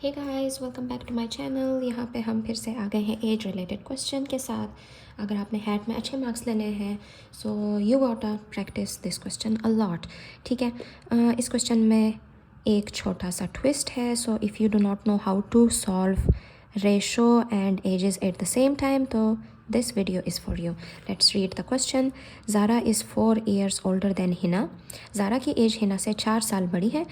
Hey guys, welcome back to my channel. यहाँ पे हम फिर से आ गए हैं एज रिलेटेड क्वेश्चन के साथ। अगर आपने हैट में अच्छे मार्क्स लेने हैं so you got to practise this question a lot. ठीक है, इस क्वेश्चन में एक छोटा सा ट्विस्ट है। So if you do not know how to solve ratio and ages at the same time तो this video is for you. Let's read the question. Zara is 4 years older than Hina. Zara की age Hina से 4 साल बड़ी है।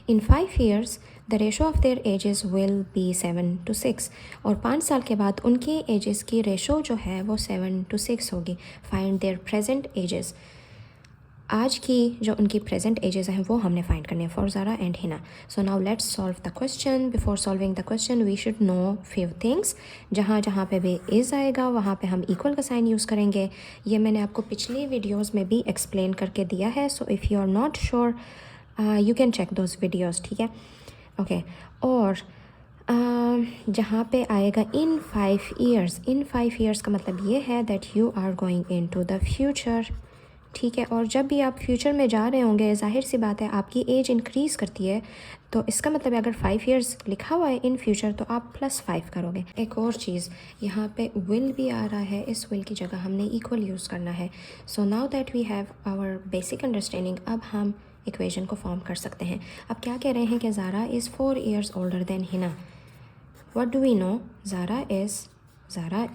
In 5 years the ratio of their ages will be 7:6। और 5 साल के बाद उनकी एजेस की रेशो जो है वो 7:6 होगी। Find their present edges. आज की जो उनकी प्रेजेंट एजेस हैं वो हमने फाइंड करने हैं for Zara and Hina. So now let's solve the question. Before solving the question we should know few things. जहाँ जहाँ पे भी इज़ आएगा वहाँ पे हम इक्वल का साइन यूज़ करेंगे। ये मैंने आपको पिछली वीडियोज़ में भी एक्सप्लेन करके दिया है। So if you are not sure you can check those videos. ठीक है, ओके। और जहाँ पे आएगा इन 5 years, इन 5 years का मतलब ये है that you are going into the future. ठीक है, और जब भी आप फ्यूचर में जा रहे होंगे जाहिर सी बात है आपकी एज इंक्रीज़ करती है। तो इसका मतलब है अगर 5 years लिखा हुआ है इन फ्यूचर तो आप +5 करोगे। एक और चीज़ यहाँ पे विल भी आ रहा है, इस विल की जगह हमने इक्वल यूज़ करना है। So now that we have our basic understanding, अब हम इक्वेशन को फॉर्म कर सकते हैं। अब क्या कह रहे हैं कि Zara is 4 years older than Hina. What do we know? Zara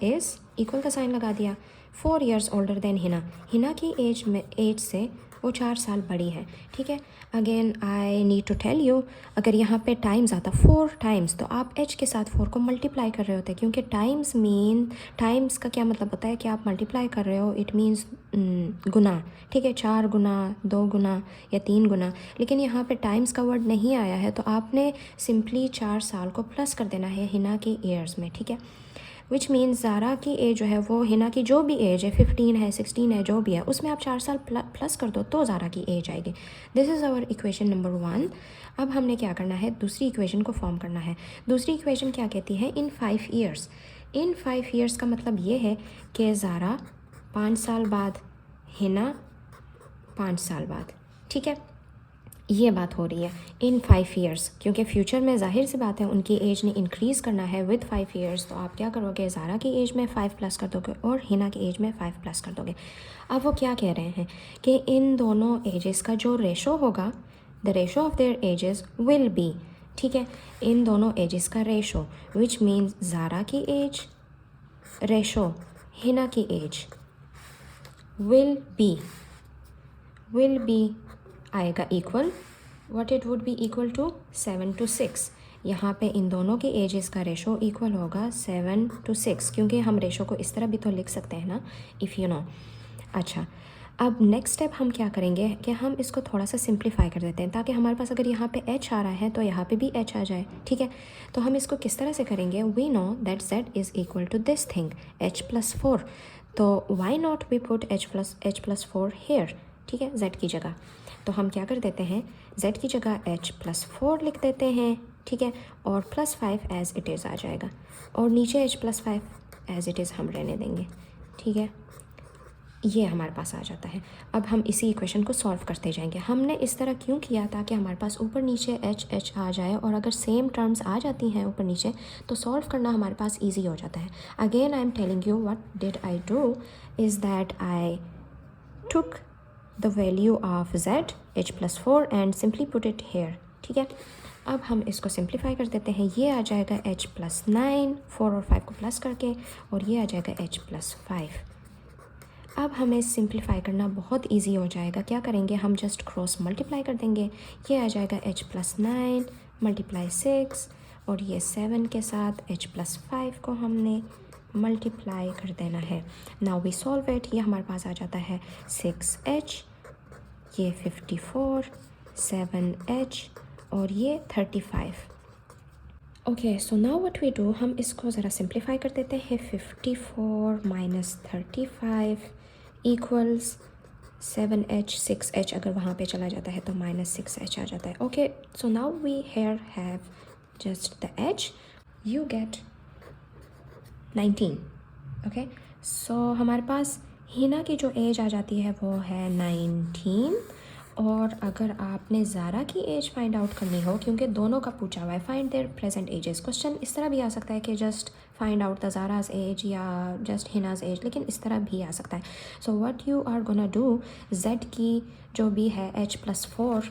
is equal का साइन लगा दिया। 4 years older than Hina. Hina की एज से वो 4 साल बड़ी है। ठीक है, again I need to tell you, अगर यहाँ पे टाइम्स आता 4 times तो आप एच के साथ 4 को मल्टीप्लाई कर रहे होते, क्योंकि टाइम्स का क्या मतलब होता है कि आप मल्टीप्लाई कर रहे हो, इट मीन्स गुना। ठीक है, 4 गुना, 2 गुना या 3 गुना। लेकिन यहाँ पे टाइम्स का वर्ड नहीं आया है तो आपने सिंपली 4 साल को प्लस कर देना है हिना की ईयर्स में। ठीक है, विच मीन्स ज़ारा की एज जो है वो हिना की जो भी एज है 15 है 16 है जो भी है उसमें आप 4 साल प्लस कर दो तो ज़ारा की एज आएगी। This is our equation number 1। अब हमने क्या करना है, दूसरी इक्वेशन को फॉर्म करना है। दूसरी इक्वेशन क्या कहती है? In 5 years। इन 5 years का मतलब ये है कि ज़ारा 5 साल बाद, हिना 5 साल बाद। ठीक है, ये बात हो रही है इन 5 years, क्योंकि फ्यूचर में जाहिर सी बात है उनकी एज ने इंक्रीज़ करना है विद 5 years। तो आप क्या करोगे, ज़ारा की एज में 5 प्लस कर दोगे और हिना की एज में 5 प्लस कर दोगे। अब वो क्या कह रहे हैं कि इन दोनों एजेस का जो रेशो होगा, the ratio of their ages will B. ठीक है, इन दोनों एजेस का रेशो विच मीन्स ज़ारा की एज रेशो हिना की एज विल बी आएगा equal. What it would be equal to 7:6। यहाँ पे इन दोनों के एजेस का रेशो इक्वल होगा 7:6, क्योंकि हम रेशो को इस तरह भी तो लिख सकते हैं ना, इफ़ यू नो। अच्छा, अब नेक्स्ट स्टेप हम क्या करेंगे कि हम इसको थोड़ा सा सिंप्लीफाई कर देते हैं ताकि हमारे पास अगर यहाँ पे h आ रहा है तो यहाँ पे भी h आ जाए। ठीक है, तो हम इसको किस तरह से करेंगे, we know that z is equal to this thing h+4। तो why not we put h+4 here. ठीक है, z की जगह। तो हम क्या कर देते हैं, z की जगह h+4 लिख देते हैं। ठीक है, और +5 एज इट इज़ आ जाएगा और नीचे h+5 एज इट इज़ हम रहने देंगे। ठीक है, ये हमारे पास आ जाता है। अब हम इसी इक्वेशन को सॉल्व करते जाएंगे। हमने इस तरह क्यों किया, ताकि हमारे पास ऊपर नीचे h आ जाए और अगर सेम टर्म्स आ जाती हैं ऊपर नीचे तो सॉल्व करना हमारे पास ईजी हो जाता है। Again I am telling you what did I do is that I took the value of z h+4 and simply put it here। ठीक है, अब हम इसको सिंप्लीफाई कर देते हैं। ये आ जाएगा h+9 4 और 5 को प्लस करके, और ये आ जाएगा h+5। अब हमें सिंप्लीफाई करना बहुत इजी हो जाएगा। क्या करेंगे, हम जस्ट क्रॉस मल्टीप्लाई कर देंगे। ये आ जाएगा h+9 × 6 और ये 7 के साथ h+5 को हमने मल्टीप्लाई कर देना है। Now we solve it. ये हमारे पास आ जाता है 6h, ये 54, 7h और ये 35। Okay, so now what we do, हम इसको ज़रा सिंप्लीफाई कर देते हैं। 54 - 35 इक्वल्स 7h, 6h अगर वहाँ पे चला जाता है तो -6h आ जाता है। Okay, so now we here have just the h, you get 19। Okay, so हमारे पास हिना की जो एज आ जाती है वो है 19 और अगर आपने ज़ारा की एज फाइंड आउट करनी हो, क्योंकि दोनों का पूछा हुआ है, find their present ages, question इस तरह भी आ सकता है कि just find out the Zara's age या जस्ट हिनाज एज, लेकिन इस तरह भी आ सकता है. So what you are gonna do, z की जो भी है h+4,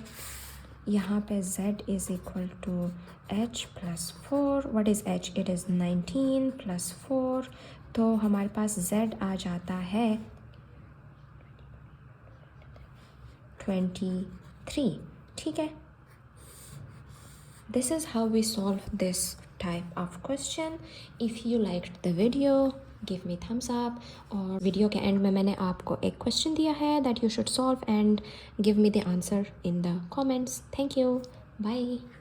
यहाँ पे z is equal to h+4. What is h? It is 19 + 4. तो हमारे पास z आ जाता है 23. ठीक है. This is how we solve this type of question. If you liked the video, give me thumbs up. और वीडियो के एंड में मैंने आपको एक क्वेश्चन दिया है that you should solve and give me the answer in the comments. Thank you. Bye.